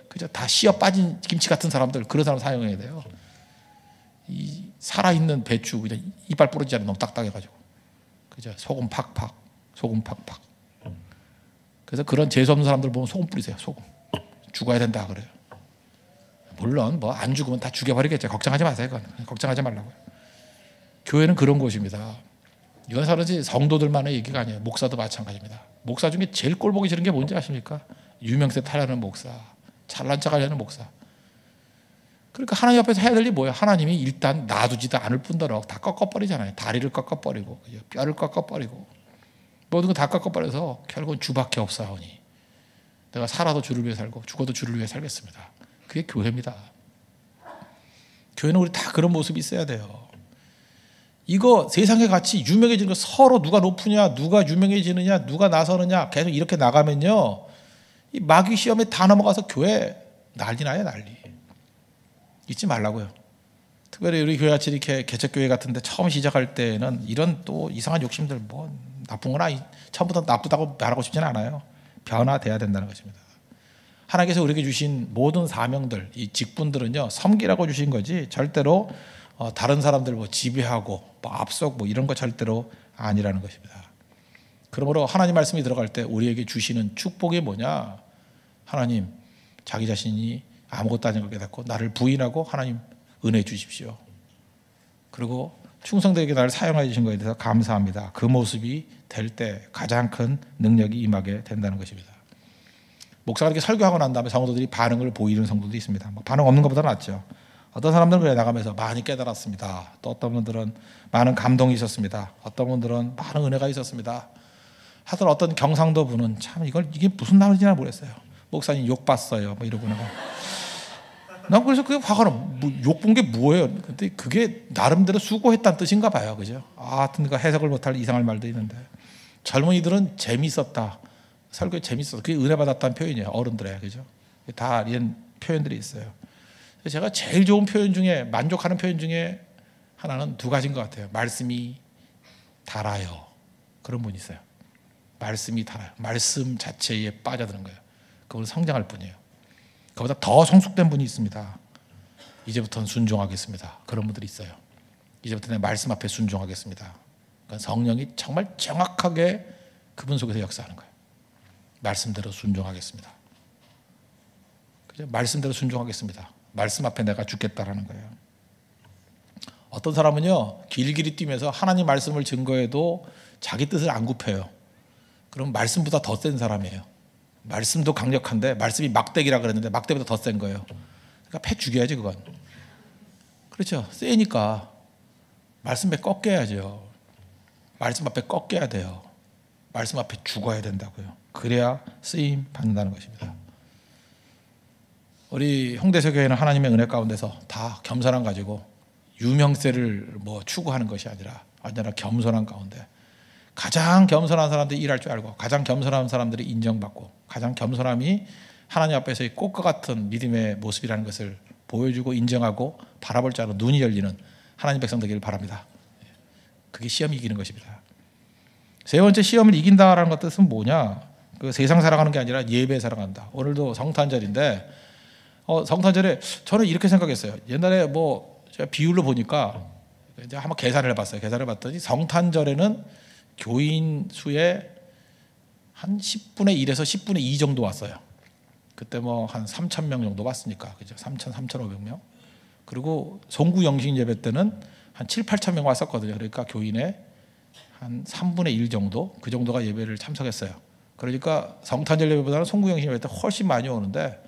그죠? 다 씨어 빠진 김치 같은 사람들, 그런 사람 사용해야 돼요. 이 살아있는 배추 그냥 이빨 부러지지 않아 너무 딱딱해가지고, 그죠? 소금 팍팍. 그래서 그런 재수 없는 사람들 보면 소금 뿌리세요. 소금. 죽어야 된다 그래요. 물론 뭐 안 죽으면 다 죽여버리겠죠. 걱정하지 마세요. 그건 걱정하지 말라고요. 교회는 그런 곳입니다. 이건 사실 성도들만의 얘기가 아니에요. 목사도 마찬가지입니다. 목사 중에 제일 꼴보기 싫은 게 뭔지 아십니까? 유명세 타려는 목사, 잘난 척하려는 목사. 그러니까 하나님 앞에서 해야 될 일이 뭐예요? 하나님이 일단 놔두지도 않을 뿐더러 다 꺾어버리잖아요. 다리를 꺾어버리고 뼈를 꺾어버리고 모든 거 다 꺾어버려서 결국은 주밖에 없사오니 내가 살아도 주를 위해 살고 죽어도 주를 위해 살겠습니다. 그게 교회입니다. 교회는 우리 다 그런 모습이 있어야 돼요. 이거 세상에 같이 유명해지는 거 서로 누가 높으냐, 누가 유명해지느냐, 누가 나서느냐 계속 이렇게 나가면요, 이 마귀 시험에 다 넘어가서 교회 난리 나요, 난리. 잊지 말라고요. 특별히 우리 교회같이 이렇게 개척교회 같은데 처음 시작할 때는 이런 또 이상한 욕심들 뭐 나쁜 건 처음부터 나쁘다고 말하고 싶지는 않아요. 변화돼야 된다는 것입니다. 하나님께서 우리에게 주신 모든 사명들, 이 직분들은요, 섬기라고 주신 거지 절대로 다른 사람들 뭐 지배하고 뭐 앞서고 뭐 이런 거 절대로 아니라는 것입니다. 그러므로 하나님 말씀이 들어갈 때 우리에게 주시는 축복이 뭐냐? 하나님 자기 자신이 아무것도 아닌 걸 깨닫고 나를 부인하고 하나님 은혜 주십시오. 그리고 충성되게 나를 사용해 주신 것에 대해서 감사합니다. 그 모습이 될 때 가장 큰 능력이 임하게 된다는 것입니다. 목사가 이렇게 설교하고 난 다음에 성도들이 반응을 보이는 성도도 있습니다. 반응 없는 것보다 낫죠. 어떤 사람들은 그래 나가면서 많이 깨달았습니다. 또 어떤 분들은 많은 감동이 있었습니다. 어떤 분들은 많은 은혜가 있었습니다. 하여튼 어떤 경상도 분은 참 이게 무슨 말인지 모르겠어요. 목사님 욕 봤어요. 뭐 이러고 내가. 난 그래서 그게 화가 나. 욕 본 게 뭐예요? 근데 그게 나름대로 수고했다는 뜻인가 봐요. 그죠? 하여튼 그 해석을 못할 이상할 말도 있는데 젊은이들은 재밌었다. 설교에 재밌었다. 그게 은혜 받았다는 표현이에요. 어른들의. 그죠? 다 이런 표현들이 있어요. 제가 제일 좋은 표현 중에 만족하는 표현 중에 하나는 두 가지인 것 같아요. 말씀이 달아요. 그런 분이 있어요. 말씀이 달아요. 말씀 자체에 빠져드는 거예요. 그건 성장할 뿐이에요. 그보다 더 성숙된 분이 있습니다. 이제부터는 순종하겠습니다. 그런 분들이 있어요. 이제부터 내 말씀 앞에 순종하겠습니다. 그러니까 성령이 정말 정확하게 그분 속에서 역사하는 거예요. 말씀대로 순종하겠습니다. 그죠? 말씀대로 순종하겠습니다. 말씀 앞에 내가 죽겠다라는 거예요. 어떤 사람은요 길길이 뛰면서 하나님 말씀을 증거해도 자기 뜻을 안 굽혀요. 그럼 말씀보다 더 센 사람이에요. 말씀도 강력한데 말씀이 막대기라 그랬는데 막대보다 더 센 거예요. 그러니까 패 죽여야지 그건. 그렇죠. 세니까 말씀 앞에 꺾여야죠. 말씀 앞에 꺾여야 돼요. 말씀 앞에 죽어야 된다고요. 그래야 쓰임 받는다는 것입니다. 우리 홍대서 교회는 하나님의 은혜 가운데서 다 겸손함 가지고 유명세를 뭐 추구하는 것이 아니라 언제나 겸손한 가운데 가장 겸손한 사람들이 일할 줄 알고 가장 겸손한 사람들이 인정받고 가장 겸손함이 하나님 앞에서의 꽃과 같은 믿음의 모습이라는 것을 보여주고 인정하고 바라볼 줄 아는 눈이 열리는 하나님 백성 되기를 바랍니다. 그게 시험이 이기는 것입니다. 세 번째 시험을 이긴다라는 것 뜻은 뭐냐? 그 세상 살아가는 게 아니라 예배 살아간다. 오늘도 성탄절인데 성탄절에 저는 이렇게 생각했어요. 옛날에 뭐 제가 비율로 보니까 이제 한번 계산을 해봤어요. 계산을 해봤더니 성탄절에는 교인 수의 한 10분의 1에서 10분의 2 정도 왔어요. 그때 뭐 한 3,000명 정도 왔으니까 그죠? 3,500명. 그리고 송구 영신 예배 때는 한 7, 8,000명 왔었거든요. 그러니까 교인의 한 3분의 1 정도 그 정도가 예배를 참석했어요. 그러니까 성탄절 예배보다는 송구 영신 예배 때 훨씬 많이 오는데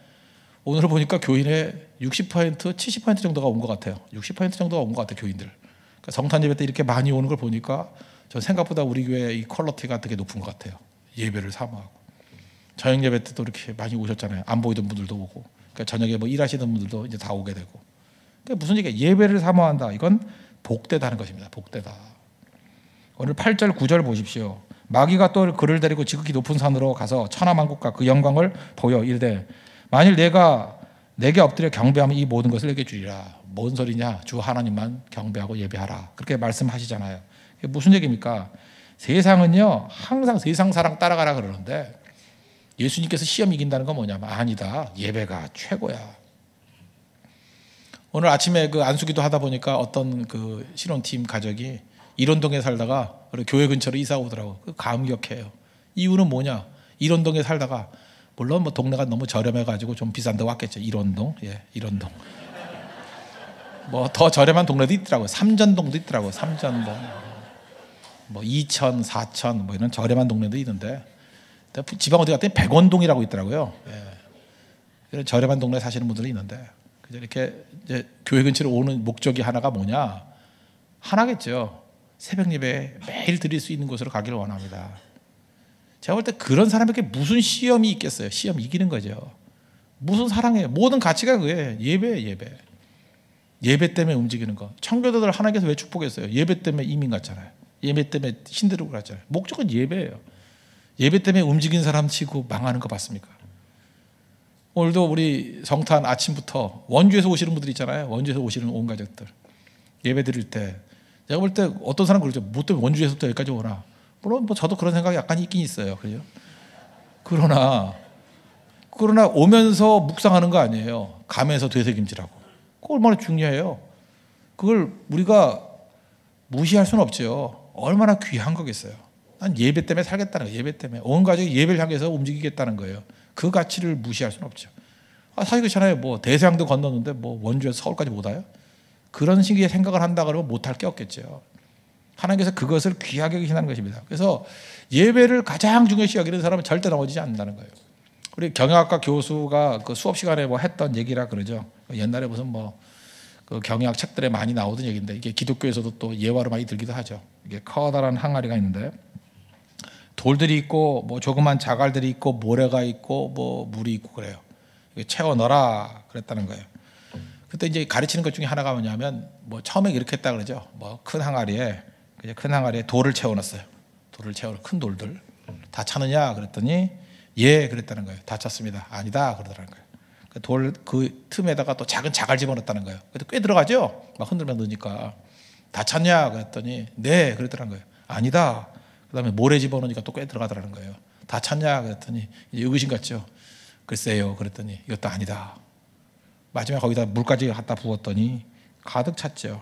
오늘 보니까 교인의 60%, 70% 정도가 온 것 같아요. 60% 정도가 온 것 같아요, 교인들. 그러니까 성탄 예배 때 이렇게 많이 오는 걸 보니까 전 생각보다 우리 교회 이 퀄리티가 되게 높은 것 같아요. 예배를 사모하고. 저녁 예배 때도 이렇게 많이 오셨잖아요. 안 보이던 분들도 오고. 그러니까 저녁에 뭐 일하시던 분들도 이제 다 오게 되고. 그러니까 무슨 얘기예요? 예배를 사모한다. 이건 복되다는 것입니다. 복되다. 오늘 8절, 9절 보십시오. 마귀가 또 그를 데리고 지극히 높은 산으로 가서 천하만국과 그 영광을 보여 이르되 만일 내가 내게 엎드려 경배하면 이 모든 것을 내게 주리라. 뭔 소리냐? 주 하나님만 경배하고 예배하라. 그렇게 말씀하시잖아요. 이게 무슨 얘기입니까? 세상은요 항상 세상 사랑 따라가라 그러는데 예수님께서 시험 이긴다는 건 뭐냐면 아니다. 예배가 최고야. 오늘 아침에 그 안수기도 하다 보니까 어떤 그 신혼팀 가족이 일원동에 살다가 교회 근처로 이사 오더라고. 감격해요. 이유는 뭐냐? 일원동에 살다가 물론 뭐 동네가 너무 저렴해가지고 좀 비싼데 왔겠죠. 일원동, 예, 일원동. 뭐 더 저렴한 동네도 있더라고요. 삼전동도 있더라고요. 삼전동, 뭐 2천, 4천 뭐 이런 저렴한 동네도 있는데 지방 어디 갔더니 백원동이라고 있더라고요. 예. 이런 저렴한 동네 사시는 분들이 있는데 이렇게 이제 교회 근처로 오는 목적이 하나가 뭐냐? 하나겠죠. 새벽 예배 매일 드릴 수 있는 곳으로 가기를 원합니다. 제가 볼 때 그런 사람에게 무슨 시험이 있겠어요? 시험 이기는 거죠. 무슨 사랑이에요? 모든 가치가 그거예요. 예배예요, 예배. 예배 때문에 움직이는 거. 청교도들 하나님께서 왜 축복했어요? 예배 때문에 이민 갔잖아요. 예배 때문에 신대로 갔잖아요. 목적은 예배예요. 예배 때문에 움직이는 사람 치고 망하는 거 봤습니까? 오늘도 우리 성탄 아침부터 원주에서 오시는 분들 있잖아요. 원주에서 오시는 온 가족들. 예배 드릴 때 제가 볼 때 어떤 사람 그러죠. 뭐 때문에 원주에서부터 여기까지 오나. 물론 뭐 저도 그런 생각이 약간 있긴 있어요. 그죠? 그러나 오면서 묵상하는 거 아니에요. 가면서 되새김질하고. 그거 얼마나 중요해요. 그걸 우리가 무시할 수는 없죠. 얼마나 귀한 거겠어요. 난 예배 때문에 살겠다는 거예요. 예배 때문에. 온 가족이 예배를 향해서 움직이겠다는 거예요. 그 가치를 무시할 수는 없죠. 사실 그렇잖아요. 뭐 대서양도 건넜는데 뭐 원주에서 서울까지 못 와요? 그런 식의 생각을 한다 그러면 못할 게 없겠죠. 하나님께서 그것을 귀하게 여기시는 것입니다. 그래서 예배를 가장 중요시 여기는 사람은 절대 넘어지지 않는다는 거예요. 우리 경영학과 교수가 그 수업 시간에 뭐 했던 얘기라 그러죠. 옛날에 무슨 뭐 그 경영학 책들에 많이 나오던 얘기인데 이게 기독교에서도 또 예화로 많이 들기도 하죠. 이게 커다란 항아리가 있는데 돌들이 있고 뭐 조그만 자갈들이 있고 모래가 있고 뭐 물이 있고 그래요. 이게 채워 넣어라 그랬다는 거예요. 그때 이제 가르치는 것 중에 하나가 뭐냐면 뭐 처음에 이렇게 했다 그러죠. 뭐 큰 항아리에 돌을 채워 넣었어요. 돌을 채워 큰 돌들 다 차느냐 그랬더니 예 그랬다는 거예요. 다 찼습니다. 아니다 그러더라는 거예요. 그 틈에다가 또 작은 자갈 집어넣었다는 거예요. 그래도 꽤 들어가죠. 막 흔들면 넣으니까 다 찼냐 그랬더니 네 그랬더라는 거예요. 아니다. 그다음에 모래 집어넣으니까 또 꽤 들어가더라는 거예요. 다 찼냐 그랬더니 이제 의구심 같죠. 글쎄요 그랬더니 이것도 아니다. 마지막에 거기다 물까지 갖다 부었더니 가득 찼죠.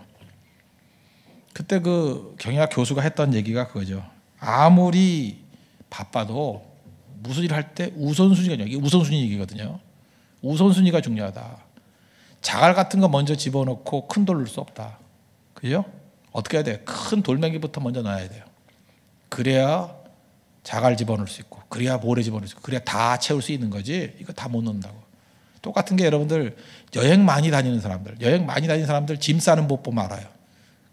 그때 그 경영학 교수가 했던 얘기가 그거죠. 아무리 바빠도 무슨 일을 할 때 우선순위가 중요해요. 이게 우선순위 얘기거든요. 우선순위가 중요하다. 자갈 같은 거 먼저 집어넣고 큰 돌 넣을 수 없다. 그죠? 어떻게 해야 돼요? 큰 돌멩이부터 먼저 넣어야 돼요. 그래야 자갈 집어넣을 수 있고 그래야 모래 집어넣을 수 있고 그래야 다 채울 수 있는 거지 이거 다 못 넣는다고. 똑같은 게 여러분들 여행 많이 다니는 사람들 짐 싸는 법 보면 알아요.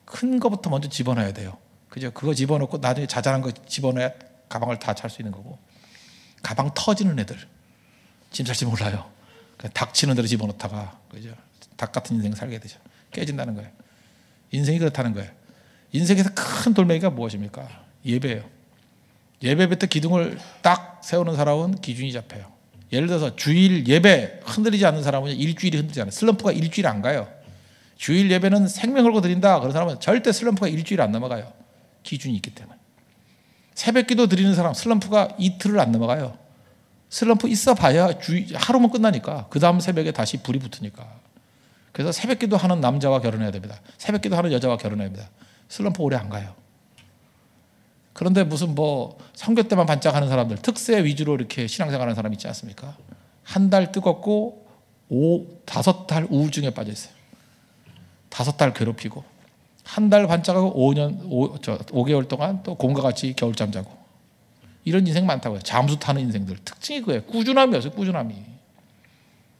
큰 거부터 먼저 집어넣어야 돼요. 그죠? 그거 집어넣고 나중에 자잘한 거 집어넣어야 가방을 다 찰 수 있는 거고. 가방 터지는 애들 짐 쌀 줄 몰라요. 그냥 닥치는 대로 집어넣다가 그죠? 닭 같은 인생 살게 되죠. 깨진다는 거예요. 인생이 그렇다는 거예요. 인생에서 큰 돌멩이가 무엇입니까? 예배예요. 예배부터 기둥을 딱 세우는 사람은 기준이 잡혀요. 예를 들어서 주일 예배 흔들리지 않는 사람은 일주일이 흔들리지 않아요. 슬럼프가 일주일 안 가요. 주일 예배는 생명 걸고 드린다 그런 사람은 절대 슬럼프가 일주일 안 넘어가요. 기준이 있기 때문에. 새벽기도 드리는 사람 슬럼프가 이틀을 안 넘어가요. 슬럼프 있어 봐야 하루면 끝나니까 그 다음 새벽에 다시 불이 붙으니까. 그래서 새벽기도 하는 남자와 결혼해야 됩니다. 새벽기도 하는 여자와 결혼해야 됩니다. 슬럼프 오래 안 가요. 그런데 무슨 뭐 선교 때만 반짝하는 사람들 특세 위주로 이렇게 신앙생활하는 사람 있지 않습니까? 한 달 뜨겁고 5달 우울증에 빠져 있어요. 5달 괴롭히고 한 달 반짝하고 5개월 동안 또 곰과 같이 겨울잠 자고 이런 인생 많다고요. 잠수 타는 인생들 특징이 그거예요. 꾸준함이었어요. 꾸준함이.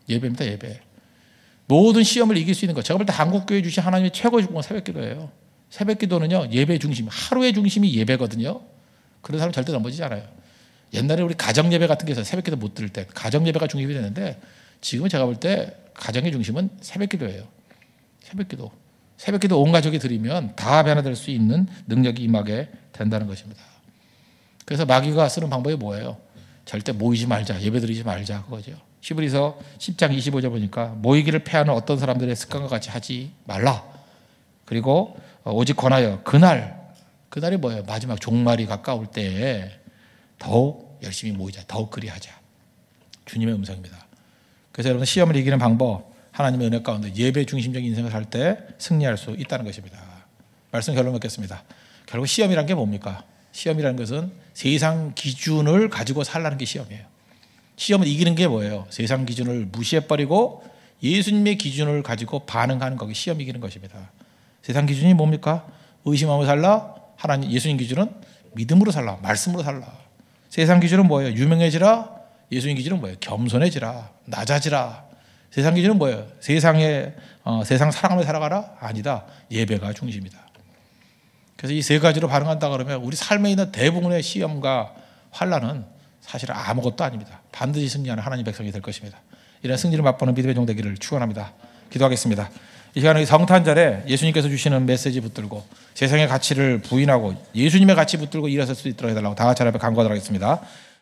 예배입니다. 예배. 모든 시험을 이길 수 있는 것. 제가 볼 때 한국교회 주신 하나님의 최고의 축복은 새벽기도예요. 새벽기도는요 예배 중심, 하루의 중심이 예배거든요. 그런 사람 절대 넘어지지 않아요. 옛날에 우리 가정 예배 같은 게 있어요. 새벽기도 못 들을 때 가정 예배가 중심이 되는데 지금은 제가 볼 때 가정의 중심은 새벽기도예요. 새벽기도 온 가족이 드리면 다 변화될 수 있는 능력이 임하게 된다는 것입니다. 그래서 마귀가 쓰는 방법이 뭐예요? 절대 모이지 말자, 예배 드리지 말자 그거죠. 히브리서 10장 25절 보니까 모이기를 패하는 어떤 사람들의 습관과 같이 하지 말라. 그리고 오직 권하여 그날이 뭐예요? 마지막 종말이 가까울 때에 더욱 열심히 모이자, 더욱 그리하자. 주님의 음성입니다. 그래서 여러분 시험을 이기는 방법 하나님의 은혜 가운데 예배 중심적인 인생을 살 때 승리할 수 있다는 것입니다. 말씀 결론 맺겠습니다. 결국 시험이란 게 뭡니까? 시험이라는 것은 세상 기준을 가지고 살라는 게 시험이에요. 시험을 이기는 게 뭐예요? 세상 기준을 무시해버리고 예수님의 기준을 가지고 반응하는 거기 시험 이기는 것입니다. 세상 기준이 뭡니까? 의심하며 살라. 하나님 예수님 기준은 믿음으로 살라. 말씀으로 살라. 세상 기준은 뭐예요? 유명해지라. 예수님 기준은 뭐예요? 겸손해지라. 낮아지라. 세상 기준은 뭐예요? 세상 사랑하며 살아가라? 아니다. 예배가 중심이다. 그래서 이 세 가지로 반응한다 그러면 우리 삶에 있는 대부분의 시험과 환난은 사실 아무것도 아닙니다. 반드시 승리하는 하나님 백성이 될 것입니다. 이런 승리를 맛보는 믿음의 종 되기를 축원합니다. 기도하겠습니다. 이 시간에 성탄절에 예수님께서 주시는 메시지 붙들고 세상의 가치를 부인하고 예수님의 가치 붙들고 일어설 수 있도록 해달라고 다 같이 하나님 앞에 간구하도록 하겠습니다.